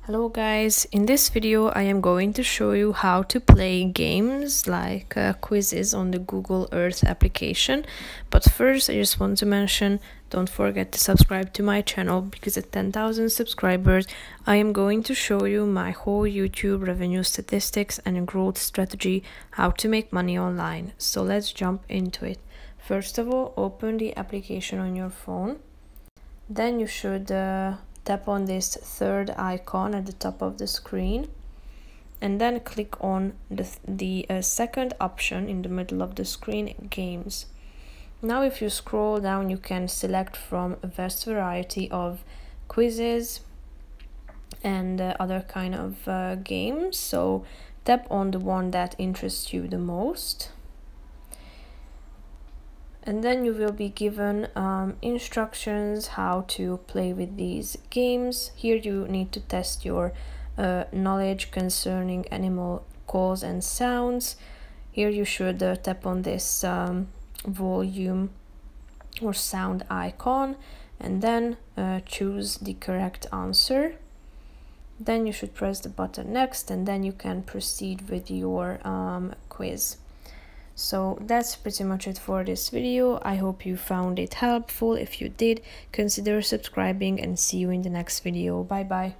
Hello guys, in this video I am going to show you how to play games like quizzes on the Google Earth application. But first I just want to mention, don't forget to subscribe to my channel because at 10,000 subscribers I am going to show you my whole YouTube revenue statistics and growth strategy, how to make money online. So let's jump into it. First of all, open the application on your phone. Then you should tap on this third icon at the top of the screen and then click on the second option in the middle of the screen, games. Now if you scroll down, you can select from a vast variety of quizzes and other kind of games. So tap on the one that interests you the most. And then you will be given instructions how to play with these games. Here you need to test your knowledge concerning animal calls and sounds. Here you should tap on this volume or sound icon and then choose the correct answer. Then you should press the button next and then you can proceed with your quiz. So that's pretty much it for this video. I hope you found it helpful. If you did, consider subscribing and see you in the next video. Bye bye.